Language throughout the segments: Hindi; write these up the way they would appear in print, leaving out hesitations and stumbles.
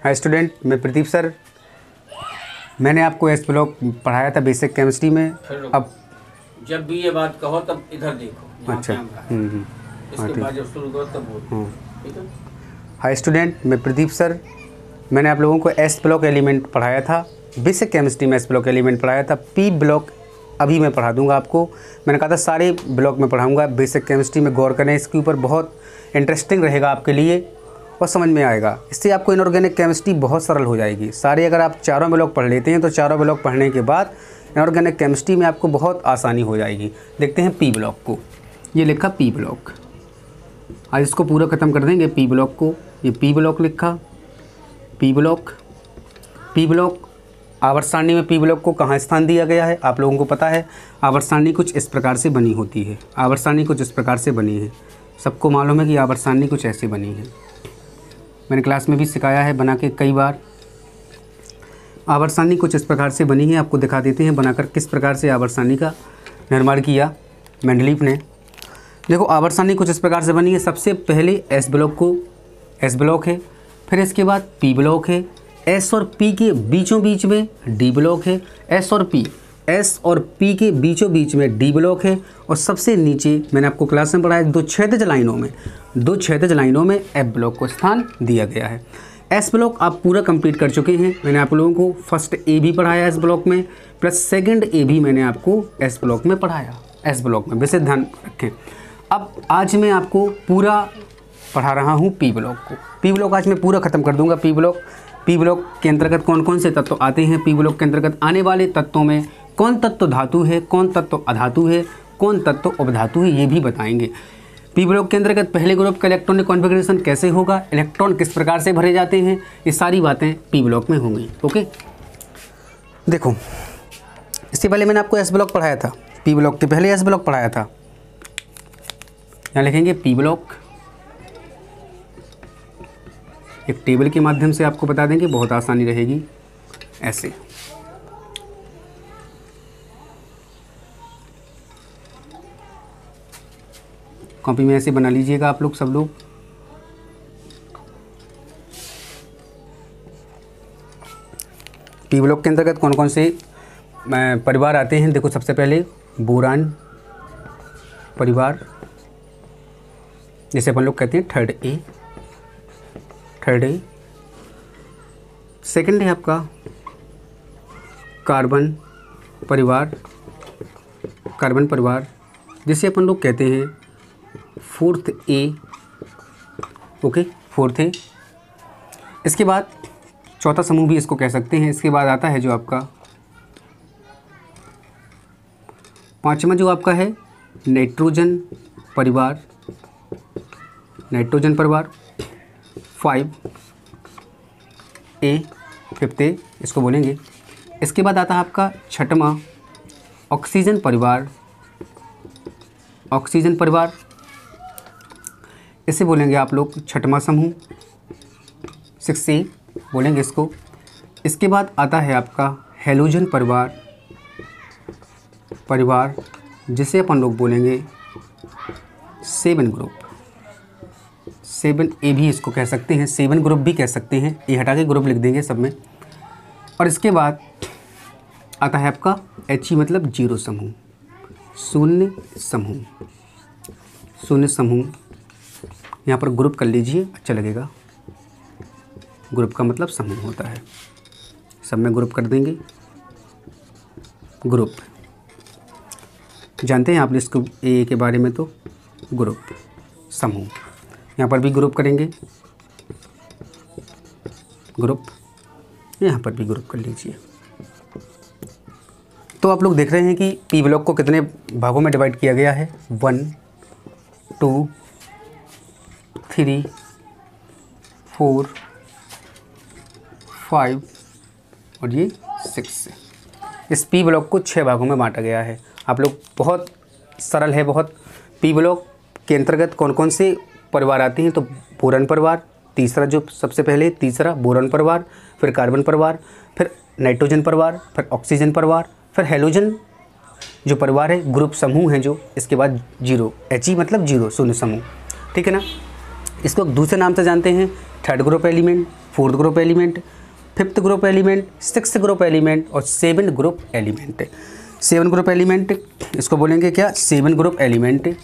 हाय स्टूडेंट, मैं प्रदीप सर। मैंने आपको एस ब्लॉक पढ़ाया था बेसिक केमिस्ट्री में। अब जब भी ये बात कहो तब इधर देखो। अच्छा। इसके बाद जब शुरू करो तब बोलो। ठीक है। हाय स्टूडेंट, मैं प्रदीप सर। मैंने आप लोगों को एस ब्लॉक एलिमेंट पढ़ाया था बेसिक केमिस्ट्री में। एस ब्लॉक एलिमेंट पढ़ाया था। पी ब्लॉक अभी मैं पढ़ा दूंगा आपको। मैंने कहा था सारे ब्लॉक में पढ़ाऊंगा। बेसिक केमिस्ट्री में गौर करें, इसके ऊपर बहुत इंटरेस्टिंग रहेगा आपके लिए और समझ में आएगा। इससे आपको इनऑर्गेनिक केमिस्ट्री बहुत सरल हो जाएगी। सारे अगर आप चारों ब्लॉक पढ़ लेते हैं तो चारों ब्लॉक पढ़ने के बाद इनऑर्गेनिक केमिस्ट्री में आपको बहुत आसानी हो जाएगी। देखते हैं पी ब्लॉक को। ये लिखा पी ब्लॉक। आज इसको पूरा ख़त्म कर देंगे पी ब्लॉक को। ये पी ब्लॉक लिखा। पी ब्लॉक आवर्त सारणी में पी ब्लॉक को कहाँ स्थान दिया गया है आप लोगों को पता है। आवर्त सारणी कुछ इस प्रकार से बनी होती है। आवर्त सारणी कुछ इस प्रकार से बनी है। सबको मालूम है कि आवर्त सारणी कुछ ऐसे बनी है। मैंने क्लास में भी सिखाया है बना के कई बार। आवर्त सारणी कुछ इस प्रकार से बनी है। आपको दिखा देते हैं बनाकर किस प्रकार से आवर्त सारणी का निर्माण किया मेंडलीफ ने। देखो, आवर्त सारणी कुछ इस प्रकार से बनी है। सबसे पहले एस ब्लॉक है, फिर इसके बाद पी ब्लॉक है, एस और पी के बीचों बीच में डी ब्लॉक है, एस और पी के बीचों बीच में डी ब्लॉक है, और सबसे नीचे मैंने आपको क्लास में पढ़ाया दो क्षैतिज लाइनों में एफ ब्लॉक को स्थान दिया गया है। एस ब्लॉक आप पूरा कंप्लीट कर चुके हैं। मैंने आप लोगों को फर्स्ट ए भी पढ़ाया एस ब्लॉक में, प्लस सेकंड ए भी मैंने आपको एस ब्लॉक में पढ़ाया। एस ब्लॉक में वैसे ध्यान रखें। अब आज मैं आपको पूरा पढ़ा रहा हूँ पी ब्लॉक को। पी ब्लॉक आज मैं पूरा ख़त्म कर दूंगा। पी ब्लॉक के अंतर्गत कौन कौन से तत्व आते हैं। पी ब्लॉक के अंतर्गत आने वाले तत्वों में कौन तत्व धातु है, कौन तत्व अधातु है, कौन तत्व उपधातु है, ये भी बताएंगे। पी ब्लॉक के अंतर्गत पहले ग्रुप का इलेक्ट्रॉनिक कॉन्फ़िगरेशन कैसे होगा, इलेक्ट्रॉन किस प्रकार से भरे जाते हैं, ये सारी बातें पी ब्लॉक में होंगी। ओके, देखो, इससे पहले मैंने आपको एस ब्लॉक पढ़ाया था। पी ब्लॉक के पहले एस ब्लॉक पढ़ाया था। यहाँ लिखेंगे पी ब्लॉक। एक टेबल के माध्यम से आपको बता देंगे, बहुत आसानी रहेगी। ऐसे कॉपी में ऐसे बना लीजिएगा आप लोग, सब लोग। पी ब्लॉक के अंतर्गत कौन कौन से परिवार आते हैं। देखो, सबसे पहले बोरान परिवार, जैसे अपन लोग कहते हैं थर्ड ए। सेकंड है आपका कार्बन परिवार, जिसे अपन लोग कहते हैं फोर्थ ए। ओके, फोर्थ ए। इसके बाद चौथा समूह भी इसको कह सकते हैं। इसके बाद आता है जो आपका पांचवा, जो आपका है नाइट्रोजन परिवार 5A, फिफ्थ ए इसको बोलेंगे। इसके बाद आता है आपका छठवां ऑक्सीजन परिवार, इसे बोलेंगे आप लोग छठवां समूह, 6A बोलेंगे इसको। इसके बाद आता है आपका हैलोजन परिवार, जिसे अपन लोग बोलेंगे 7 ग्रुप, 7A भी इसको कह सकते हैं, 7 ग्रुप भी कह सकते हैं। ये हटा के ग्रुप लिख देंगे सब में। और इसके बाद आता है आपका He मतलब जीरो समूह, शून्य समूह। यहाँ पर ग्रुप कर लीजिए, अच्छा लगेगा। ग्रुप का मतलब समूह होता है। सब में ग्रुप कर देंगे। ग्रुप जानते हैं आप इसको ए के बारे में, तो ग्रुप समूह। यहाँ पर भी ग्रुप करेंगे, ग्रुप। यहाँ पर भी ग्रुप कर लीजिए। तो आप लोग देख रहे हैं कि पी ब्लॉक को कितने भागों में डिवाइड किया गया है। 1, 2, 3, 4, 5 और ये 6। इस पी ब्लॉक को 6 भागों में बांटा गया है। आप लोग, बहुत सरल है बहुत। पी ब्लॉक के अंतर्गत कौन कौन से परिवार आते हैं, तो बोरान परिवार तीसरा, जो सबसे पहले तीसरा बोरान परिवार, फिर कार्बन परिवार, फिर नाइट्रोजन परिवार, फिर ऑक्सीजन परिवार, फिर हैलोजन जो परिवार है, ग्रुप समूह है जो। इसके बाद जीरो, He मतलब जीरो, शून्य समूह। ठीक है ना। इसको दूसरे नाम से जानते हैं third group element, fourth group element, fifth group element, sixth group element और seven group element. Seven group element इसको बोलेंगे क्या, सेवन ग्रुप एलिमेंट।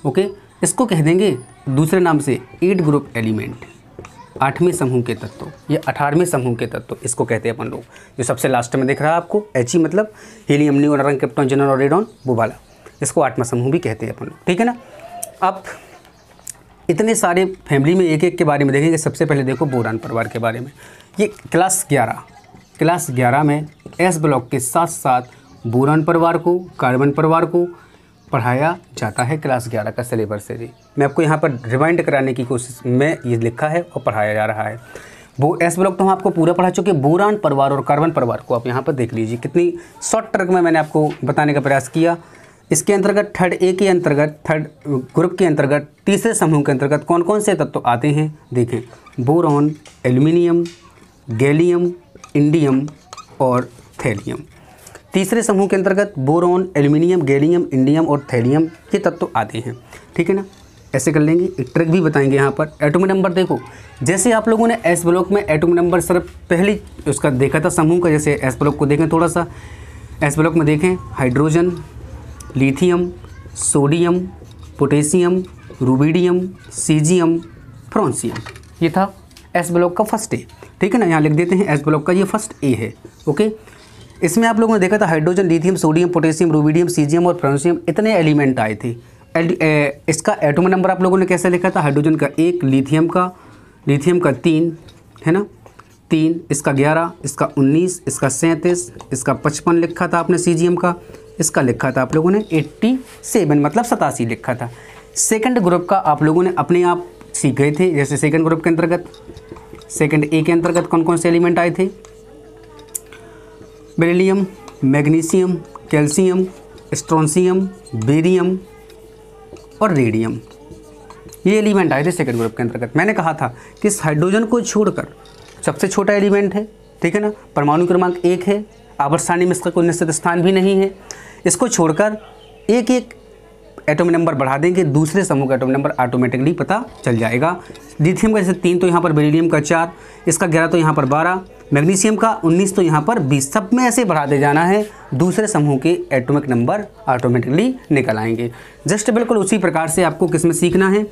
ओके, इसको कह देंगे दूसरे नाम से एट ग्रुप एलिमेंट, 8वें समूह के तत्व या 18वें समूह के तत्व इसको कहते हैं अपन लोग। जो सबसे लास्ट में दिख रहा है आपको He मतलब helium, neon, argon, krypton, xenon और रेडॉन, वो वाला, इसको 8वां समूह भी कहते हैं अपन लोग, ठीक है ना। अब इतने सारे फैमिली में एक एक के बारे में देखेंगे। सबसे पहले देखो बोरान परिवार के बारे में। ये क्लास 11 में एस ब्लॉक के साथ साथ बोरान परिवार को, कार्बन परिवार को पढ़ाया जाता है। क्लास 11 का सिलेबस से जी मैं आपको यहाँ पर रिवाइंड कराने की कोशिश में ये लिखा है और पढ़ाया जा रहा है। वो एस ब्लॉक तो हम आपको पूरा पढ़ा चुके, बोरान परिवार और कार्बन परिवार को आप यहाँ पर देख लीजिए। कितनी शॉर्ट ट्रिक में मैंने आपको बताने का प्रयास किया। इसके अंतर्गत थर्ड ए के अंतर्गत, थर्ड ग्रुप के अंतर्गत, तीसरे समूह के अंतर्गत कौन कौन से तत्व आते हैं देखें। बोरॉन, एल्यूमिनियम, गैलियम, इंडियम और थैलियम। तीसरे समूह के अंतर्गत बोरॉन, एल्यूमिनियम, गैलियम, इंडियम और थैलियम के तत्व आते हैं, ठीक है ना। ऐसे कर लेंगे। एक ट्रिक भी बताएंगे यहाँ पर। एटॉमिक नंबर देखो, जैसे आप लोगों ने एस ब्लॉक में एटॉमिक नंबर सिर्फ पहली उसका देखा था समूह का, जैसे एस ब्लॉक को देखें थोड़ा सा। एस ब्लॉक में देखें hydrogen, lithium, sodium, potassium, rubidium, caesium, francium, ये था एस ब्लॉक का फर्स्ट ए, ठीक है ना। यहाँ लिख देते हैं एस ब्लॉक का ये फर्स्ट ए है। ओके, इसमें आप लोगों ने देखा था hydrogen, lithium, sodium, potassium, rubidium, caesium और फ्रांसियम, इतने एलिमेंट आए थे। इसका एटॉमिक नंबर आप लोगों ने कैसे लिखा था, हाइड्रोजन का 1, लिथियम का 3 है ना, 3, इसका 11, इसका 19, इसका 37, इसका 55 लिखा था आपने सीजियम का। इसका लिखा था आप लोगों ने 87 मतलब 87 लिखा था। सेकंड ग्रुप का आप लोगों ने अपने आप सीख गए थे। जैसे सेकंड ग्रुप के अंतर्गत, सेकंड ए के अंतर्गत कौन कौन से एलिमेंट आए थे, beryllium, magnesium, calcium, strontium, barium और रेडियम, ये एलिमेंट आए थे सेकंड ग्रुप के अंतर्गत। मैंने कहा था कि इस हाइड्रोजन को छोड़कर सबसे छोटा एलिमेंट है, ठीक है ना, परमाणु क्रमांक 1 है, आवर्त सारणी में इसका कोई निश्चित स्थान भी नहीं है। इसको छोड़कर एक एक एटॉमिक नंबर बढ़ा देंगे, दूसरे समूह का एटॉमिक नंबर ऑटोमेटिकली पता चल जाएगा। लिथियम का जैसे 3 तो यहाँ पर, बेरिलियम का 4, इसका 11 तो यहाँ पर 12, मैग्नीशियम का 19 तो यहाँ पर 20, सब में ऐसे बढ़ाते जाना है, दूसरे समूह के एटॉमिक नंबर ऑटोमेटिकली निकल आएंगे। जस्ट बिल्कुल उसी प्रकार से आपको किस में सीखना है,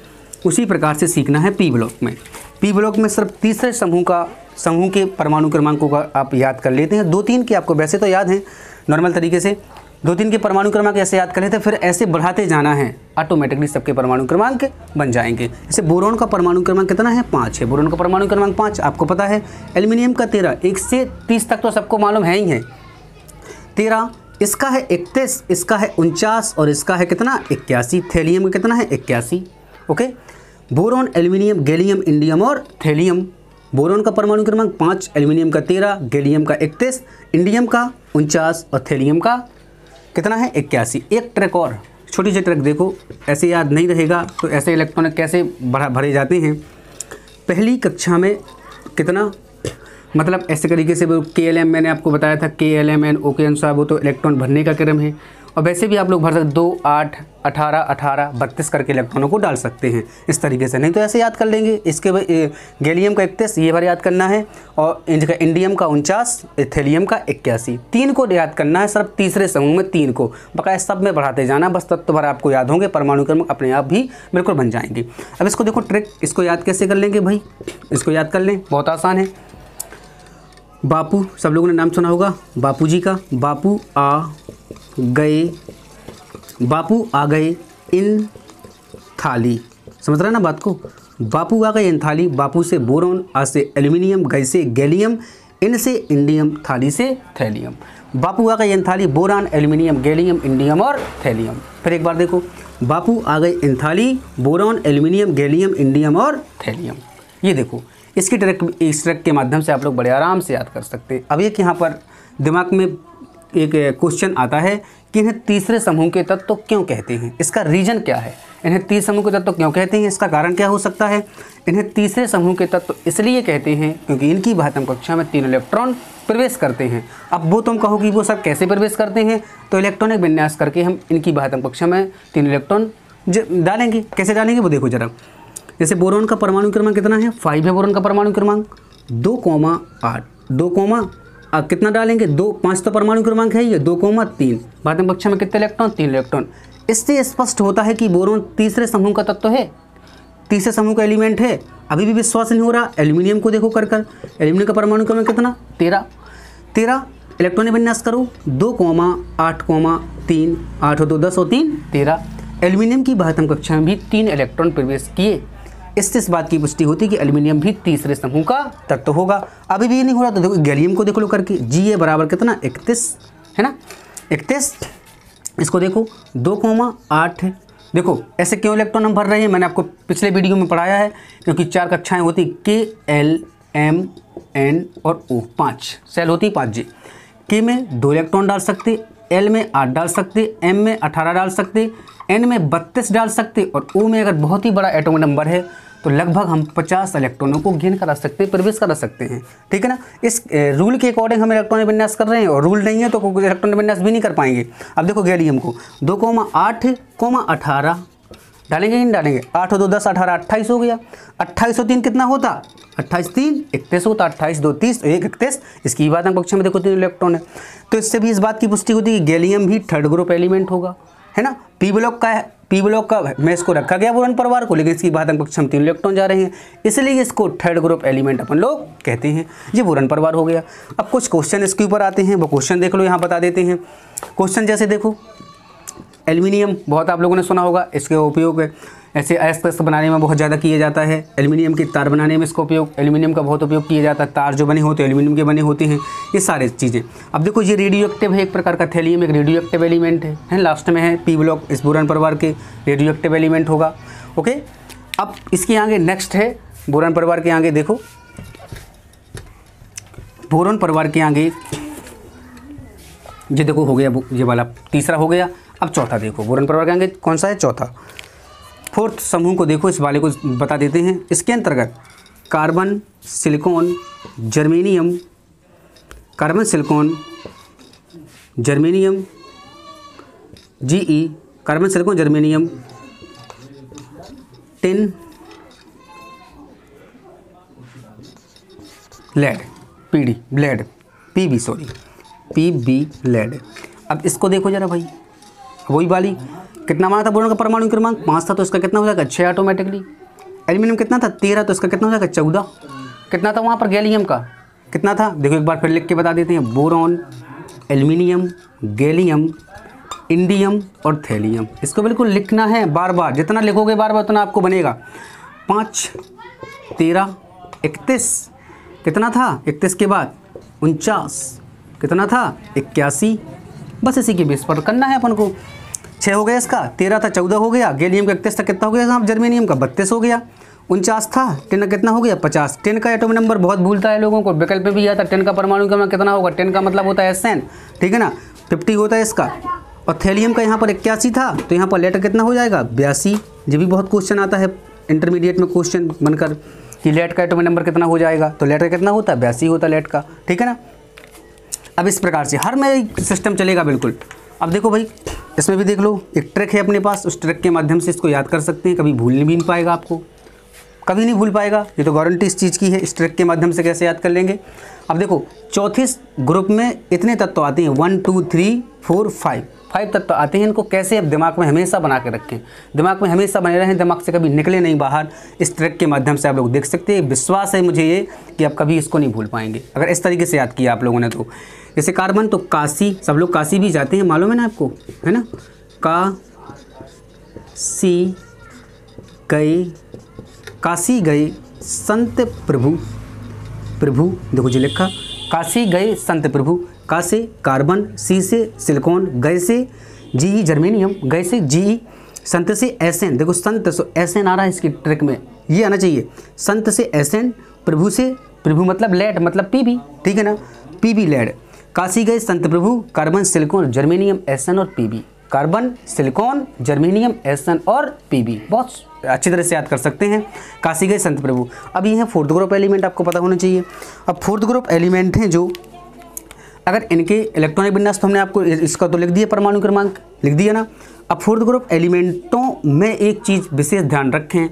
उसी प्रकार से सीखना है पी ब्लॉक में। पी ब्लॉक में सिर्फ तीसरे समूह के परमाणु क्रमांकों का आप याद कर लेते हैं। 2-3 के आपको वैसे तो याद हैं नॉर्मल तरीके से, 2-3 के परमाणु क्रमांक ऐसे याद कर लेते हैं, फिर ऐसे बढ़ाते जाना है, ऑटोमेटिकली सबके परमाणु क्रमांक बन जाएंगे। जैसे बोरॉन का परमाणु क्रमांक कितना है, 5 है। बोरॉन का परमाणु क्रमांक 5 आपको पता है। एल्यूमिनियम का 13, 1 से 30 तक तो सबको मालूम है ही है। 13, इसका है 31, इसका है 49 और इसका है कितना, 81। थैलियम का कितना है, 81। Okay, boron, aluminium, gallium, indium और थैलियम। बोरॉन का परमाणु क्रमांक 5, एल्यूमिनियम का 13, गैलियम का 31, इंडियम का 49 और थैलियम का कितना है, 81। एक ट्रिक और, छोटी सी ट्रिक देखो, ऐसे याद नहीं रहेगा तो ऐसे इलेक्ट्रॉन कैसे भरे जाते हैं। पहली कक्षा में कितना, मतलब ऐसे तरीके से KLM मैंने आपको बताया था, KLMNO के अनुसार वो तो इलेक्ट्रॉन भरने का क्रम है, और वैसे भी आप लोग भर सकते 2, 8, 18, 18, 32 करके इलेक्ट्रॉनों को डाल सकते हैं इस तरीके से, नहीं तो ऐसे याद कर लेंगे। इसके गैलियम का 31 ये बार याद करना है, और इनका इंडियम का 49, थैलियम का 81, 3 को याद करना है, सिर्फ तीसरे समूह में 3 को, बकाया सब में बढ़ाते जाना, बस तत्व भर आपको याद होंगे, परमाणु क्रमांक अपने आप भी बिल्कुल बन जाएंगे। अब इसको देखो ट्रिक, इसको याद कैसे कर लेंगे भाई, इसको याद कर लें, बहुत आसान है। बापू, सब लोगों ने नाम सुना होगा बापू जी का। बापू आ गए इन थाली, समझ रहे हैं ना बात को। बापू आ गए इन थाली, बापू से बोरॉन, आ से एल्यूमिनियम, गए से गैलियम, इन से इंडियम, थाली से थैलियम। बापू आ गए इन थाली, बोरान, एल्यूमिनियम, गैलियम, इंडियम और थैलियम। फिर एक बार देखो, बापू आ गए इन थाली, बोरॉन, एल्यूमिनियम, गैलियम, इंडियम और थैलियम। ये देखो, इसकी ट्रिक, इस ट्रिक के माध्यम से आप लोग बड़े आराम से याद कर सकते हैं। अब एक यहाँ पर दिमाग में एक क्वेश्चन आता है कि इन्हें तीसरे समूह के तत्व क्यों कहते हैं, इसका रीजन क्या है, इन्हें तीसरे समूह के तत्व क्यों कहते हैं, इसका कारण क्या हो सकता है। इन्हें तीसरे समूह के तत्व इसलिए कहते हैं क्योंकि इनकी बाह्यतम कक्षा में 3 इलेक्ट्रॉन प्रवेश करते हैं। अब वो तुम कहो कि वो सब कैसे प्रवेश करते हैं, तो इलेक्ट्रॉनिक विन्यास करके हम इनकी बाह्यतम कक्षा में 3 इलेक्ट्रॉन डालेंगे। कैसे डालेंगे वो देखो जरा। जैसे बोरोन का परमाणु क्रमांक कितना है, 5 है बोरोन का परमाणु क्रमांक, 2,8 कितना डालेंगे 2, 5 तो परमाणु क्रमांक है ये, 2,3 बाध्यम कक्षा में कितने इलेक्ट्रॉन, 3 इलेक्ट्रॉन। इससे स्पष्ट होता है कि बोरोन तीसरे समूह का तत्व है, तीसरे समूह का एलिमेंट है। अभी भी विश्वास नहीं हो रहा, एल्यूमिनियम को देखो कर एल्यूमिनियम का परमाणु क्रमांक कितना, 13 इलेक्ट्रॉनिक विन्यास करो, 2,8,3 8 और 2 10 और 3 13। एल्यूमिनियम की बाध्यम कक्षा में भी 3 इलेक्ट्रॉन प्रवेश किए। इससे इस बात की पुष्टि होती है कि एल्यूमिनियम भी तीसरे समूह का तत्व होगा। अभी भी ये नहीं हो रहा तो देखो गैलियम को देख लो करके, Ga बराबर कितना 31 है ना, 31। इसको देखो 2,8 है। देखो ऐसे क्यों इलेक्ट्रॉन हम भर रहे हैं, मैंने आपको पिछले वीडियो में पढ़ाया है, क्योंकि 4 कक्षाएं होती K L M N और O, 5 सेल होती 5G। K में 2 इलेक्ट्रॉन डाल सकते, L में 8 डाल सकते, M में 18 डाल सकते, N में 32 डाल सकते, और O में अगर बहुत ही बड़ा एटॉमिक नंबर है तो लगभग हम 50 इलेक्ट्रॉनों को गेन करा सकते हैं, प्रवेश करा सकते हैं, ठीक है ना। इस रूल के अकॉर्डिंग हम इलेक्ट्रॉनिक विन्यास कर रहे हैं, और रूल नहीं है तो इलेक्ट्रॉनिक विन्यास भी नहीं कर पाएंगे। अब देखो गैलियम को 2,8,18 डालेंगे नहीं डालेंगे, 8 और 2 10 18 28 हो गया, 28 और 3 कितना होता, 28 3 31 होता, 28 2 30 1 31। इसकी बात हम कक्षा में देखो 3 इलेक्ट्रॉन है, तो इससे भी इस बात की पुष्टि होती है कि गैलियम भी थर्ड ग्रुप एलिमेंट होगा, है ना। पी ब्लॉक का है, पी ब्लॉक का में इसको रखा गया बोरॉन परिवार को, लेकिन इसकी बात हम कक्षा में 3 इलेक्ट्रॉन जा रहे हैं, इसलिए इसको थर्ड ग्रुप एलिमेंट अपन लोग कहते हैं। ये बोरॉन परिवार हो गया। अब कुछ क्वेश्चन इसके ऊपर आते हैं, वो क्वेश्चन देख लो, यहाँ बता देते हैं क्वेश्चन। जैसे देखो एल्यूमिनियम बहुत आप लोगों ने सुना होगा, इसके उपयोग ऐसे अयस्क बनाने में बहुत ज़्यादा किया जाता है। एल्यूमिनियम की तार बनाने में इसका उपयोग, एल्यूमिनियम का बहुत उपयोग किया जाता है। तार जो बने होते हैं एल्यूमिनियम के बने होते हैं, ये सारे चीज़ें। अब देखो ये रेडियो एक्टिव है, एक प्रकार का थैलियम एक रेडियो एक्टिव एलिमेंट है, लास्ट में है पी ब्लॉक, इस बोरॉन परिवार के रेडियो एक्टिव एलिमेंट होगा। ओके, अब इसके आगे नेक्स्ट है बोरॉन परिवार के आगे, देखो बोरॉन परिवार के आगे ये देखो हो गया, ये वाला तीसरा हो गया। अब चौथा देखो बोरॉन परिवार के आगे कौन सा है, चौथा फोर्थ समूह को देखो, इस वाले को बता देते हैं। इसके अंतर्गत carbon silicon germanium, carbon silicon germanium Ge, carbon silicon germanium, tin, lead, PD lead, PB sorry PB lead. अब इसको देखो जरा भाई, वही वाली कितना माना था बोरॉन का परमाणु क्रमांक 5 था, तो इसका कितना हो जाएगा 6 ऑटोमेटिकली। एल्यूमिनियम कितना था 13, तो इसका कितना हो जाएगा 14। कितना था वहाँ पर गैलियम का, कितना था देखो एक बार फिर लिख के बता देते हैं। बोरॉन, एल्यूमिनियम, गैलियम, इंडियम और थैलियम। इसको बिल्कुल लिखना है बार बार, जितना लिखोगे बार बार उतना आपको बनेगा। 5 13 31, कितना था 31 के बाद 49, कितना था 81। बस इसी के बेस पर करना है अपन को। 6 हो गया, इसका 13 था 14 हो गया, गैलियम का 31 था कितना हो गया साहब, जर्मेनियम का 32 हो गया, 49 था, टिन का कितना हो गया 50। टिन का एटॉमिक नंबर बहुत भूलता है लोगों को, विकल्प में भी आता है। टिन का परमाणु क्रमांक कितना होगा, टिन का मतलब होता है SN, ठीक है ना, 50 होता है इसका। और थैलियम का यहाँ पर 81 था, तो यहाँ पर लेटर कितना हो जाएगा 82। ये भी बहुत क्वेश्चन आता है इंटरमीडिएट में क्वेश्चन बनकर कि लेट का एटॉमिक नंबर कितना हो जाएगा, तो लेट का कितना होता है 82 होता है लेट का, ठीक है ना। अब इस प्रकार से हर में सिस्टम चलेगा बिल्कुल। अब देखो भाई इसमें भी देख लो, एक ट्रिक है अपने पास, उस ट्रिक के माध्यम से इसको याद कर सकते हैं, कभी भूल भी नहीं पाएगा आपको, कभी नहीं भूल पाएगा, ये तो गारंटी इस चीज़ की है। इस ट्रिक के माध्यम से कैसे याद कर लेंगे। अब देखो चौथे ग्रुप में इतने तत्व आते हैं 1 2 3 4 5 तत्व आते हैं। इनको कैसे अब दिमाग में हमेशा बना के रखें, दिमाग में हमेशा बने रहें, दिमाग से कभी निकले नहीं बाहर। इस ट्रिक के माध्यम से आप लोग देख सकते हैं, विश्वास है मुझे ये कि आप कभी इसको नहीं भूल पाएंगे अगर इस तरीके से याद किया आप लोगों ने तो। जैसे कार्बन, तो काशी, सब लोग काशी भी जाते हैं, मालूम है ना आपको, है ना। काशी गए संत प्रभु, देखो जी लिखा, काशी गए संत प्रभु। का से कार्बन, सी से सिलिकॉन, गए से Ge जर्मेनियम, गए से Ge, संत से SN, देखो संत SN आ रहा है इसकी ट्रिक में, ये आना चाहिए। संत से SN, प्रभु से, प्रभु मतलब लेड मतलब PB, ठीक है ना, PB लेड। काशी गए संत प्रभु, कार्बन सिलिकॉन जर्मेनियम SN और PB, carbon silicon germanium SN और PB, बहुत अच्छी तरह से याद कर सकते हैं। काशी गए संत प्रभु। अब ये है फोर्थ ग्रुप एलिमेंट, आपको पता होना चाहिए। अब फोर्थ ग्रुप एलिमेंट हैं जो अगर इनके इलेक्ट्रॉनिक विन्यास तो हमने आपको इसका तो लिख दिया, परमाणु क्रमांक लिख दिया ना। अब फोर्थ ग्रुप एलिमेंटों में एक चीज़ विशेष ध्यान रखें,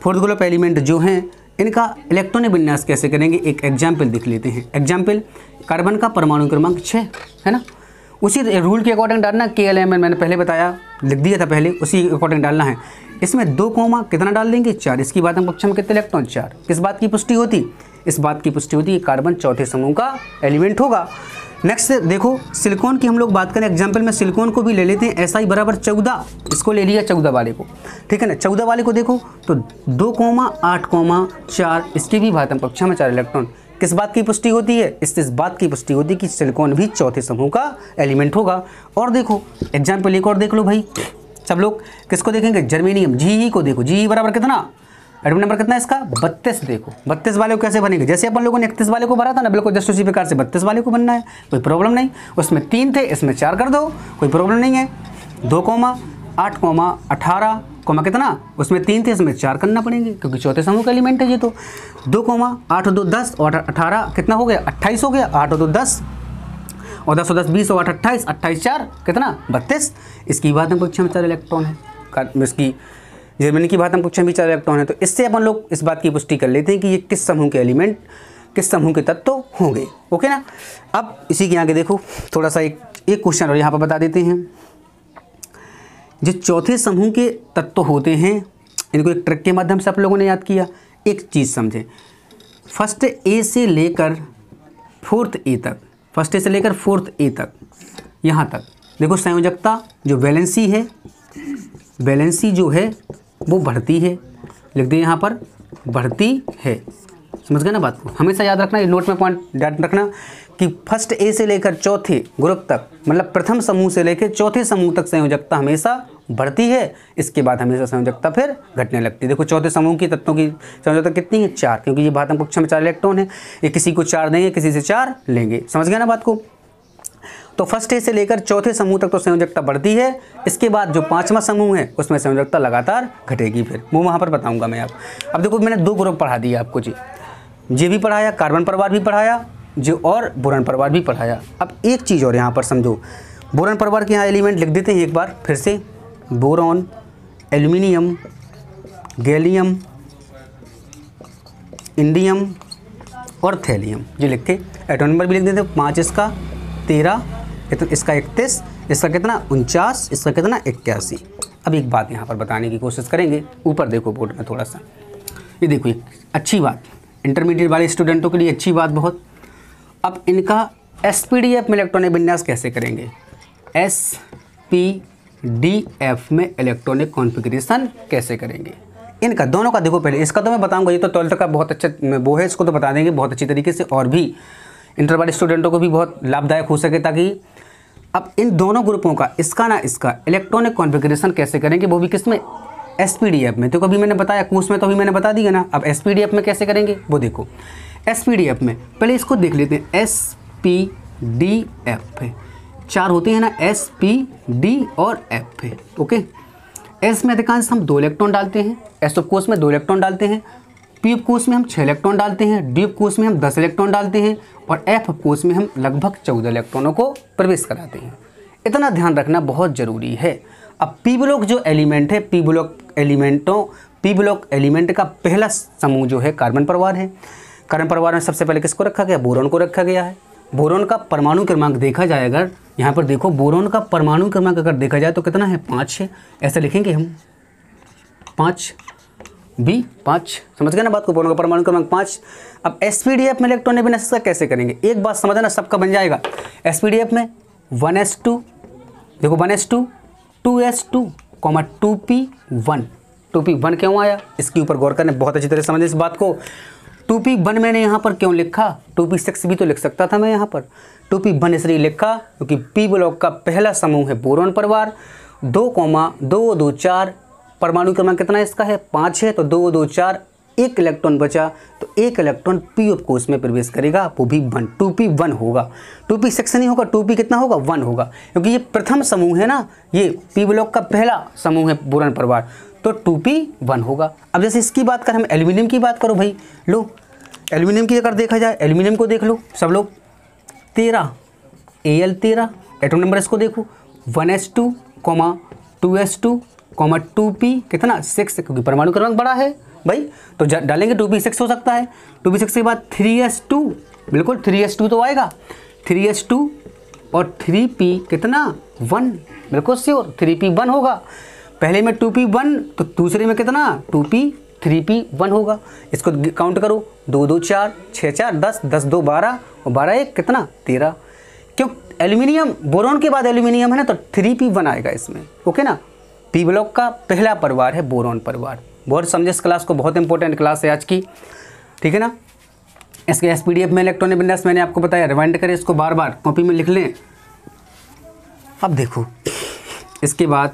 फोर्थ ग्रुप एलिमेंट जो हैं इनका इलेक्ट्रॉनिक विन्यास कैसे करेंगे, एक एग्जाम्पल देख लेते हैं। एग्जाम्पल, कार्बन का परमाणु क्रमांक 6 है ना, उसी रूल के अकॉर्डिंग डालना। KLMN मैंने पहले बताया, लिख दिया था पहले, उसी अकॉर्डिंग डालना है। इसमें 2 कोमा कितना डाल देंगे, 4। इसकी बात हम कक्षा में कितने इलेक्ट्रॉन, 4। किस बात की पुष्टि होती, इस बात की पुष्टि होती है कार्बन चौथे समूह का एलिमेंट होगा। नेक्स्ट देखो सिलिकॉन की हम लोग बात करें। एग्जाम्पल में सिलिकॉन को भी ले लेते हैं। SI बराबर 14, इसको ले लिया 14 वाले को, ठीक है ना। 14 वाले को देखो तो 2 कोमा 8 कोमा 4, इसकी भी बात हम कक्षा में 4 इलेक्ट्रॉन। किस बात की पुष्टि होती है, इस बात की पुष्टि होती है कि सिलिकॉन भी चौथे समूह का एलिमेंट होगा। और देखो एग्जाम्पल एक और देख लो भाई, सब लोग किसको देखेंगे, जर्मेनियम GE को देखो। GE बराबर कितना, एटॉमिक नंबर कितना है इसका, 32। देखो 32 वाले को कैसे बनेंगे, जैसे अपन लोगों ने 31 वाले को भरा था ना, बिल्कुल जस्ट उसी प्रकार से 32 वाले को बनना है, कोई प्रॉब्लम नहीं। उसमें 3 थे, इसमें 4 कर दो, कोई प्रॉब्लम नहीं है। 2 कोमा 8 कोमा 18 कोमा कितना, उसमें 3 थे, इसमें 4 करना पड़ेंगे क्योंकि चौथे समूह का एलिमेंट है ये। तो 2 कोमा 8 2 10 और 18 कितना हो गया, 28 हो गया। 8 2 10 और 10 10 20 और 28, 28 4 कितना, 32। इसकी बात हम कक्षा में 4 इलेक्ट्रॉन है। इसकी जर्मनी की बात हम कक्षा में 4 इलेक्ट्रॉन है। तो इससे अपन लोग इस बात की पुष्टि कर लेते हैं कि ये किस समूह के एलिमेंट, किस समूह के तत्व होंगे। ओके ना। अब इसी के आगे देखो थोड़ा सा एक क्वेश्चन और यहाँ पर बता देते हैं। जो चौथे समूह के तत्व होते हैं इनको एक ट्रिक के माध्यम से आप लोगों ने याद किया। एक चीज़ समझें, फर्स्ट ए से लेकर फोर्थ ए तक, फर्स्ट ए से लेकर फोर्थ ए तक, यहाँ तक देखो संयोजकता जो वैलेंसी है, वैलेंसी जो है वो बढ़ती है। लिख दे यहाँ पर बढ़ती है। समझ गए ना बात को, हमेशा याद रखना, ये नोट में पॉइंट याद रखना कि फर्स्ट ए से लेकर चौथे ग्रुप तक, मतलब प्रथम समूह से लेकर चौथे समूह तक संयोजकता हमेशा बढ़ती है। इसके बाद हमेशा संयोजकता फिर घटने लगती है। देखो चौथे समूह की तत्वों की संयोजकता कितनी है, 4, क्योंकि ये बात हम कक्षा में 4 इलेक्ट्रॉन है। ये किसी को 4 देंगे, किसी से 4 लेंगे। समझ गए ना बात को। तो फर्स्ट ए से लेकर चौथे समूह तक तो संयोजकता बढ़ती है। इसके बाद जो 5वां समूह है उसमें संयोजकता लगातार घटेगी। फिर वो वहाँ पर बताऊँगा मैं आप। अब देखो मैंने 2 ग्रुप पढ़ा दिया आपको जी, ये भी पढ़ाया, कार्बन परिवार भी पढ़ाया जो, और बोरॉन परिवार भी पढ़ाया। अब एक चीज़ और यहाँ पर समझो, बोरॉन परिवार के यहाँ एलिमेंट लिख देते हैं एक बार फिर से। बोरॉन, एल्यूमिनियम, गैलियम, इंडियम और थैलियम, ये लिख के एटॉमिक नंबर भी लिख देते हैं। 5 इसका, 13, इसका 31, इसका कितना 49, इसका कितना 81। अब एक बात यहाँ पर बताने की कोशिश करेंगे। ऊपर देखो बोर्ड में थोड़ा सा, ये देखो एक अच्छी बात, इंटरमीडिएट वाले स्टूडेंटों के लिए अच्छी बात बहुत। अब इनका SPDF में इलेक्ट्रॉनिक विन्यास कैसे करेंगे, SPDF में इलेक्ट्रॉनिक कॉन्फ़िगरेशन कैसे करेंगे इनका, दोनों का। देखो पहले इसका तो मैं बताऊंगा, ये तो 12th का बहुत अच्छा वो है, इसको तो बता देंगे बहुत अच्छी तरीके से, और भी इंटर वाले स्टूडेंटों को भी बहुत लाभदायक हो सके। ताकि अब इन दोनों ग्रुपों का, इसका ना इसका इलेक्ट्रॉनिक कॉन्फ़िगरेशन कैसे करेंगे, वो भी किसमें, SPDF में। तो कभी मैंने बताया कोर्स में, तो अभी मैंने बता दिया ना। अब SPDF में कैसे करेंगे वो देखो। SPDF में पहले इसको देख लेते हैं। SPDF 4 होते हैं ना, SP, D और F। ओके, S में अधिकांश हम 2 इलेक्ट्रॉन डालते हैं, S ऑफ कोर्स में 2 इलेक्ट्रॉन डालते हैं, P ऑफ कोर्स में हम 6 इलेक्ट्रॉन डालते हैं, D ऑफ कोर्स में हम 10 इलेक्ट्रॉन डालते हैं, और F ऑफ कोर्स में हम लगभग 14 इलेक्ट्रॉनों को प्रवेश कराते हैं। इतना ध्यान रखना बहुत ज़रूरी है। अब P ब्लॉक जो एलिमेंट है, P ब्लॉक एलिमेंट का पहला समूह जो है कार्बन परिवार है। कार्बन परिवार में सबसे पहले किसको रखा गया, बोरॉन को रखा गया है। बोरॉन का परमाणु क्रमांक देखा जाए, अगर यहाँ पर देखो बोरॉन का परमाणु क्रमांक अगर देखा जाए तो कितना है, 5 है। ऐसे लिखेंगे हम 5, समझ गए ना बात को, बोरॉन का परमाणु क्रमांक 5। अब SPDF में इलेक्ट्रॉनिक विन्यास कैसे करेंगे, एक बात समझना, सबका बन जाएगा। SPDF में 1s2, देखो 1s2, 2s2, 2p1। 2p1 क्यों आया, इसके ऊपर गौर करने, बहुत अच्छी तरह से समझे इस बात को। 2p1 मैंने यहाँ पर क्यों लिखा, 2p6 भी तो लिख सकता था मैं यहाँ पर। 2p1 इसलिए लिखा क्योंकि P ब्लॉक का पहला समूह है बोरॉन परिवार। 2,224 परमाणु क्रमांक कितना है इसका है, 5 है। तो 2 2 4, 1 इलेक्ट्रॉन बचा, तो 1 इलेक्ट्रॉन P ऑफ कोर्स में प्रवेश करेगा, वो भी 1, 2p1 होगा। 2p6 नहीं होगा, 2p कितना होगा, 1 होगा, क्योंकि ये प्रथम समूह है ना, ये P ब्लॉक का पहला समूह है बोरॉन परिवार, तो 2p1 होगा। अब जैसे इसकी बात करें, हम एल्यूमिनियम की बात करो भाई, लो एल्यूमिनियम की अगर देखा जाए, एल्यूमिनियम को देख लो सब लोग, 13 Al13 एटॉमिक नंबर, इसको देखो 1s2, 2s2, 2p कितना 6, क्योंकि परमाणु क्रमांक बड़ा है, भाई, तो डालेंगे 2p6 हो सकता है। 2p6 के बाद 3s2, बिल्कुल 3s2 तो आएगा, 3s2 और 3p कितना 1, बिल्कुल श्योर 3p1 होगा। पहले में 2p1 तो दूसरे में कितना 2p 3p1 होगा। इसको काउंट करो, 2 2 4 6 4 10 10 2 12 और 12 1 कितना 13। क्यों, एल्यूमिनियम बोरॉन के बाद एल्यूमिनियम है ना, तो 3p1 आएगा इसमें। ओके ना, पी ब्लॉक का पहला परिवार है बोरॉन परिवार। बहुत समझे इस क्लास को, बहुत इंपॉर्टेंट क्लास है आज की, ठीक है ना। इसके एसपीडीएफ में इलेक्ट्रॉनिक विन्यास मैंने आपको बताया, रिवाइंड करें इसको, बार बार कॉपी में लिख लें। अब देखो इसके बाद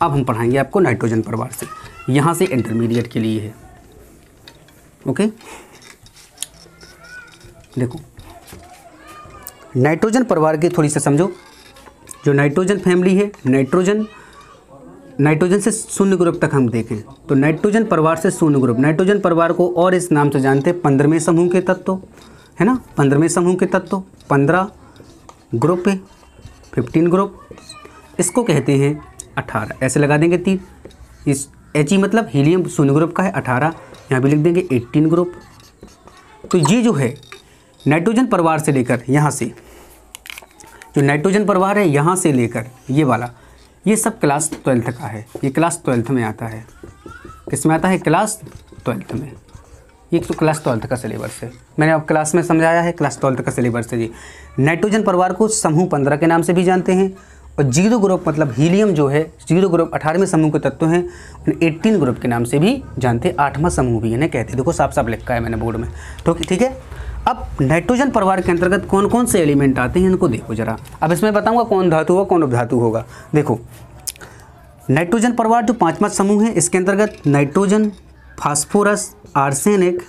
अब हम पढ़ाएंगे आपको नाइट्रोजन परिवार से, यहाँ से इंटरमीडिएट के लिए है। ओके, देखो नाइट्रोजन परिवार की थोड़ी सा समझो। जो नाइट्रोजन फैमिली है, नाइट्रोजन से शून्य ग्रुप तक हम देखें तो नाइट्रोजन परिवार से शून्य ग्रुप, नाइट्रोजन परिवार को और इस नाम से जानते हैं 15वें समूह के तत्व, है ना। 15वें समूह के तत्व, 15 ग्रुप है, 15 ग्रुप, इसको कहते हैं 18। ऐसे लगा देंगे 3, इस He मतलब हीलियम शून्य ग्रुप का है 18, यहाँ भी लिख देंगे 18 ग्रुप। तो ये जो है नाइट्रोजन परिवार से लेकर यहाँ से, जो नाइट्रोजन परिवार है यहाँ से लेकर ये वाला, ये सब क्लास 12th का है। ये क्लास 12th में आता है, किस में आता है, क्लास 12th में। ये तो क्लास 12th का सिलेबस है, मैंने अब क्लास में समझाया है, क्लास 12th का सिलेबस है जी। नाइट्रोजन परिवार को समूह 15 के नाम से भी जानते हैं, और 0 ग्रुप मतलब हीलियम जो है 0 ग्रुप 18वें समूह के तत्व हैं, 18 ग्रुप के नाम से भी जानते हैं, 8वां समूह भी इन्हें कहते हैं। देखो साफ साफ लिखा है मैंने बोर्ड में, तो ठीक है। अब नाइट्रोजन परिवार के अंतर्गत कौन कौन से एलिमेंट आते हैं इनको देखो जरा। अब इसमें बताऊंगा कौन धातु होगा कौन उपधातु होगा। देखो नाइट्रोजन परिवार जो 5वां समूह है, इसके अंतर्गत nitrogen, phosphorus, arsenic,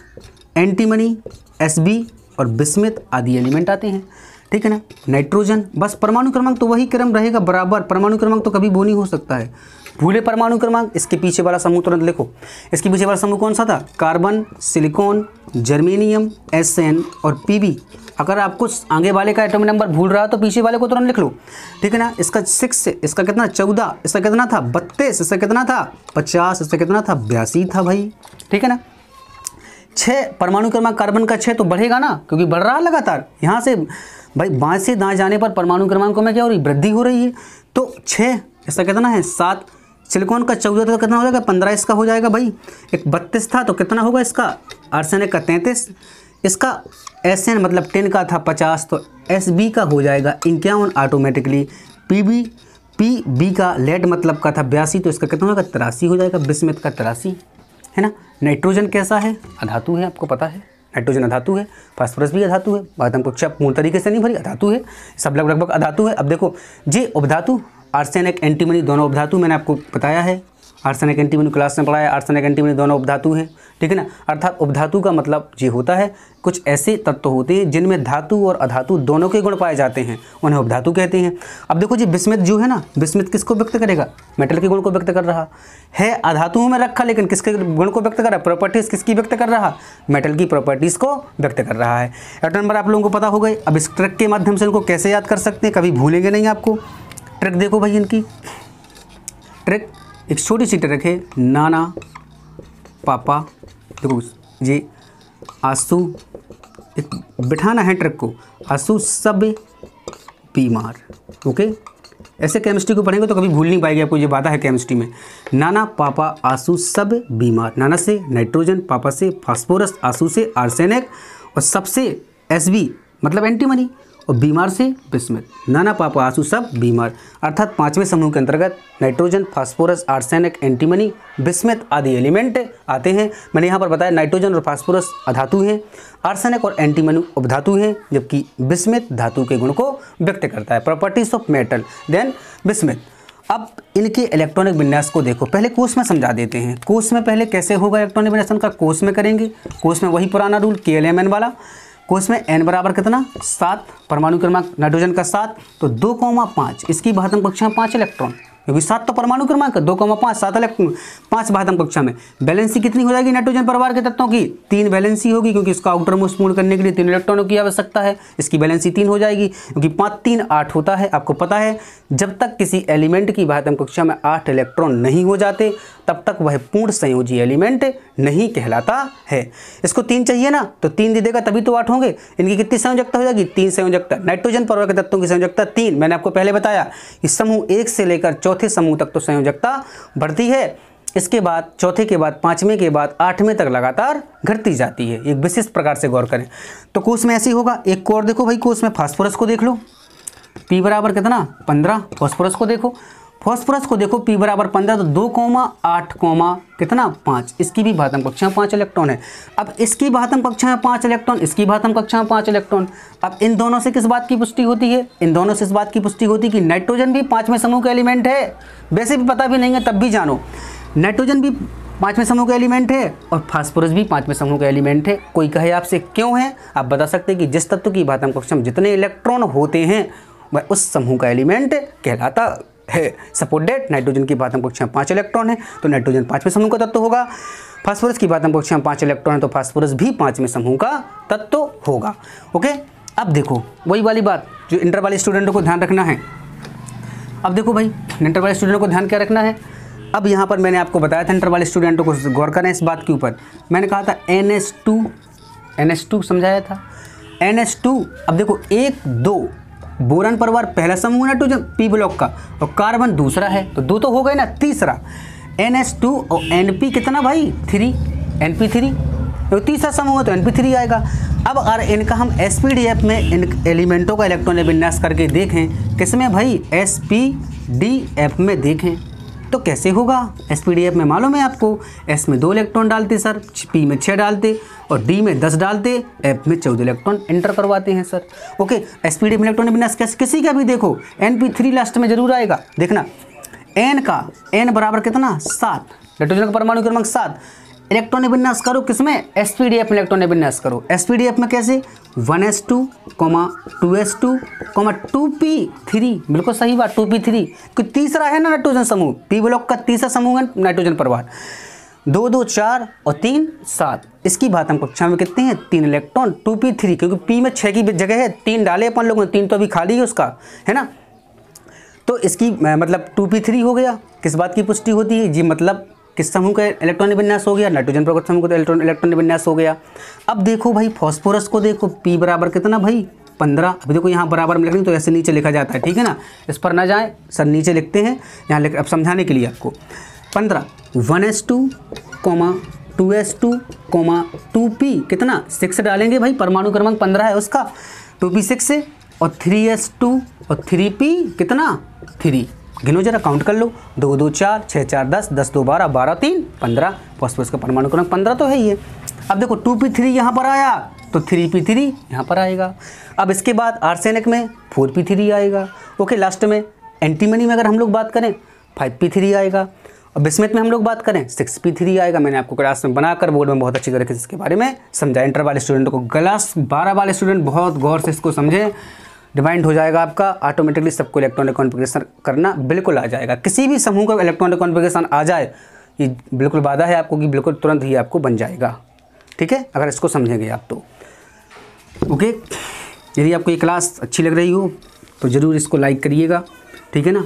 antimony, Sb और बिस्मिथ आदि एलिमेंट आते हैं, ठीक है ना। नाइट्रोजन बस परमाणु क्रमांक तो वही क्रम रहेगा बराबर, परमाणु क्रमांक तो कभी वो नहीं हो सकता है, भूले परमाणु क्रमांक। इसके पीछे वाला समूह तुरंत लिखो, इसके पीछे वाला समूह कौन सा था, कार्बन, सिलिकॉन, जर्मेनियम, Sn और Pb। अगर आपको आगे वाले का एटॉमिक नंबर भूल रहा तो पीछे वाले को तुरंत लिख लो, ठीक है ना। इसका 6, इसका कितना 14, इसका कितना था 32, इसका कितना था 50, इसका कितना था 82 था भाई, ठीक है ना। 6 परमाणु क्रमांक कार्बन का 6 तो बढ़ेगा ना, क्योंकि बढ़ रहा है लगातार। यहाँ से भाई बाएं से दाएं जाने पर परमाणु क्रमांकों में क्या हो रही, वृद्धि हो रही है। तो 6, इसका कितना है 7, सिलिकॉन का 14 तो कितना हो जाएगा 15, इसका हो जाएगा भाई। एक 32 था तो कितना होगा इसका, आर्सेनिक का 33, इसका Sn मतलब 10 का था 50, तो Sb का हो जाएगा 51 ऑटोमेटिकली। Pb का लेड मतलब का था 82, तो इसका कितना होगा 83 हो जाएगा, बिस्मिथ का 83, है ना। नाइट्रोजन कैसा है, अधातु है, आपको पता है नाइट्रोजन अधातु है, फास्फोरस भी अधातु है, बात हमको अच्छा पूर्ण तरीके से नहीं भरी, अधातु है, सब लगभग अधातु है। अब देखो जी उपधातु, आर्सेनिक, एंटीमनी दोनों उपधातु, मैंने आपको बताया है, आर्सेनिक एंटीमनी क्लास में पढ़ाया, आर्सेनिक एंटीमनी दोनों उपधातु हैं, ठीक है ना। अर्थात उपधातु का मतलब ये होता है कुछ ऐसे तत्व होते हैं जिनमें धातु और अधातु दोनों के गुण पाए जाते हैं, उन्हें उपधातु कहते हैं। अब देखो जी बिस्मिथ जो है ना, बिस्मिथ किसको व्यक्त करेगा, मेटल के गुण को व्यक्त कर रहा है, अधातुओं में रखा, लेकिन किसके गुण को व्यक्त कर रहा है, प्रॉपर्टीज़ किसकी व्यक्त कर रहा, मेटल की प्रॉपर्टीज़ को व्यक्त कर रहा है। एटॉमिक नंबर आप लोगों को पता हो गए। अब इस ट्रिक के माध्यम से इनको कैसे याद कर सकते हैं, कभी भूलेंगे नहीं आपको। ट्रिक देखो भाई, इनकी ट्रिक एक छोटी सी ट्रिक है, नाना पापा, देखो ये आंसू, एक बिठाना है ट्रिक को, आंसू सब बीमार। ओके, ऐसे केमिस्ट्री को पढ़ेंगे तो कभी भूल नहीं पाएंगे, आपको ये बात है केमिस्ट्री में। नाना पापा आंसू सब बीमार, नाना से नाइट्रोजन, पापा से फास्फोरस, आंसू से आर्सेनिक और सबसे Sb मतलब एंटीमनी और बीमार से बिस्मिथ। नाना पापा आंसू सब बीमार, अर्थात 5वें समूह के अंतर्गत nitrogen, phosphorus, arsenic, antimony, bismuth आदि एलिमेंट आते हैं। मैंने यहाँ पर बताया नाइट्रोजन और फास्फोरस अधातु हैं, आर्सेनिक और एंटीमनी उपधातु हैं, जबकि बिस्मिथ धातु के गुण को व्यक्त करता है, properties of metal, then bismuth. अब इनके इलेक्ट्रॉनिक विन्यास को देखो, पहले कोष में समझा देते हैं। कोष में पहले कैसे होगा इलेक्ट्रॉनिक विन्यासन का, कोष में करेंगे। कोष में वही पुराना रूल KLMN वाला, कोष में n बराबर कितना 7, परमाणु क्रमांक नाइट्रोजन का 7, तो 2,5, इसकी महत्तम कक्षा 5 इलेक्ट्रॉन, क्योंकि 7 तो परमाणु क्रमांक, 2,5 7 इलेक्ट्रॉन 5 बाहतम कक्षा में। वैलेंसी कितनी हो जाएगी नाइट्रोजन परिवार के तत्वों की? 3 वैलेंसी होगी, क्योंकि इसका आउटर मोस्ट पूर्ण करने के लिए 3 इलेक्ट्रॉनों की आवश्यकता है। इसकी वैलेंसी 3 हो जाएगी, क्योंकि 5 3 8 होता है। आपको पता है जब तक किसी एलिमेंट की बाहतम कक्षा में 8 इलेक्ट्रॉन नहीं हो जाते तब तक वह पूर्ण संयोजी एलिमेंट नहीं कहलाता है। इसको 3 चाहिए ना, तो 3 दे देगा तभी तो 8 होंगे। इनकी कितनी संयोजकता हो जाएगी? 3 संयोजकता। नाइट्रोजन परिवार के तत्वों की संयोजकता 3। मैंने आपको पहले बताया कि समूह 1 से लेकर चौथे समूह तक तो संयोजकता बढ़ती है, इसके बाद चौथे के बाद 5वें के बाद 8वें तक लगातार घटती जाती है। एक विशिष्ट प्रकार से गौर करें तो कोष में ऐसे ही होगा। एक और देखो भाई, कोष में फास्फोरस को देख लो, P बराबर कितना? 15। फास्फोरस को देखो, P बराबर 15, तो 2,8, कितना? 5। इसकी भी बाहतम कक्षा में 5 इलेक्ट्रॉन है। अब इसकी बाहतम कक्षा में 5 इलेक्ट्रॉन, इसकी बाहतम कक्षा में 5 इलेक्ट्रॉन। अब इन दोनों से किस बात की पुष्टि होती है? इन दोनों से इस बात की पुष्टि होती है कि नाइट्रोजन भी 5वें समूह का एलिमेंट है। वैसे भी पता भी नहीं है तब भी जानो, नाइट्रोजन भी 5वें समूह का एलिमेंट है और फास्फोरस भी 5वें समूह का एलिमेंट है। कोई कहे आपसे क्यों है, आप बता सकते हैं कि जिस तत्व की बाहतम कक्षा में जितने इलेक्ट्रॉन होते हैं वह उस समूह का एलिमेंट कहलाता है। सपोज दैट नाइट्रोजन की बाहतम कक्षा में 5 इलेक्ट्रॉन है तो नाइट्रोजन 5वें समूह का तत्व होगा। फास्फोरस की बाहतम कक्षा में 5 इलेक्ट्रॉन है तो फास्फोरस भी 5वें समूह का तत्व होगा। ओके, अब देखो वही वाली बात जो इंटर वाले स्टूडेंटों को ध्यान रखना है। अब देखो भाई, इंटर वाले स्टूडेंटों को ध्यान क्या रखना है। अब यहाँ पर मैंने आपको बताया था इंटर वाले स्टूडेंटों को गौर करें इस बात के ऊपर। मैंने कहा था NH2 समझाया था। NH2, अब देखो 1 2 बोरान परिवार पहला समूह नाइट्रोजन P ब्लॉक का और कार्बन दूसरा है, तो 2 तो हो गए ना। तीसरा NH2 और NP कितना भाई? 3, NP3, तो तीसरा समूह है तो NP3 आएगा। अब अगर इनका हम SPDF में इन एलिमेंटों का इलेक्ट्रॉन विन्यास करके देखें, किसमें भाई? SPDF में देखें तो कैसे होगा? SPDF में मालूम है आपको, S में 2 इलेक्ट्रॉन डालते सर, P में 6 डालते और D में 10 डालते, F में 14 इलेक्ट्रॉन एंटर करवाते हैं सर। ओके, SPDF में इलेक्ट्रॉन विन्यास किसी का भी देखो NP3 लास्ट में जरूर आएगा। देखना N बराबर कितना? 7, नाइट्रोजन का परमाणु क्रमांक 7। इलेक्ट्रॉन विन्यास करो किसमें? SPDF में इलेक्ट्रॉन विन्यास करो। SPDF में कैसे? 1s2, 2s2, 2p3, बिल्कुल सही बात, 2p3, क्योंकि तीसरा है ना नाइट्रोजन समूह, P ब्लॉक का तीसरा समूह है नाइट्रोजन परिवार। 2 2 4 और 3 7। इसकी बाहतम कक्षा में कितने हैं? 3 इलेक्ट्रॉन, 2p3, क्योंकि P में 6 की जगह है, 3 डाले अपन लोगों ने, 3 तो अभी खाली है उसका, है ना। तो इसकी मतलब 2p3 हो गया। किस बात की पुष्टि होती है जी? मतलब किस समूह का इलेक्ट्रॉनिक विन्यास हो गया? नाइट्रोजन प्रकृत समूह का इलेक्ट्रॉनिक विन्यास हो गया। अब देखो भाई फास्फोरस को देखो, P बराबर कितना भाई? 15। अभी देखो यहाँ बराबर में लिखेंगे तो ऐसे नीचे लिखा जाता है, ठीक है ना, इस पर ना जाए सर, नीचे लिखते हैं यहाँ अब समझाने के लिए आपको। 15 1s2, 2s2, 2p कितना? 6 डालेंगे भाई, परमाणु क्रमांक 15 है उसका, 2p 6 से, और 3s2 और 3p कितना? 3। गिनो जरा, काउंट कर लो, 2 2 4 6 4 10, 10 2 12, 12 3 15। फास्फोरस का परमाणु क्रमांक 15 तो है ही है। अब देखो 2p3 यहाँ पर आया तो 3p3 यहाँ पर आएगा। अब इसके बाद आर्सेनिक में 4p3 आएगा। ओके, लास्ट में एंटीमनी में अगर हम लोग बात करें 5p3 आएगा, और बिस्मथ में हम लोग बात करें 6p3 आएगा। मैंने आपको क्लास में बनाकर बोर्ड में बहुत अच्छी तरीके से इसके बारे में समझाया। इंटर वाले स्टूडेंटों को, क्लास 12 वाले स्टूडेंट बहुत गौर से इसको समझें, डिवाइंड हो जाएगा आपका ऑटोमेटिकली, सबको इलेक्ट्रॉनिक कॉन्फ़िगरेशन करना बिल्कुल आ जाएगा। किसी भी समूह का इलेक्ट्रॉनिक कॉन्फ़िगरेशन आ जाए ये बिल्कुल वादा है आपको कि बिल्कुल तुरंत ही आपको बन जाएगा, ठीक है, अगर इसको समझेंगे आप तो। ओके, यदि आपको ये क्लास अच्छी लग रही हो तो ज़रूर इसको लाइक करिएगा, ठीक है ना।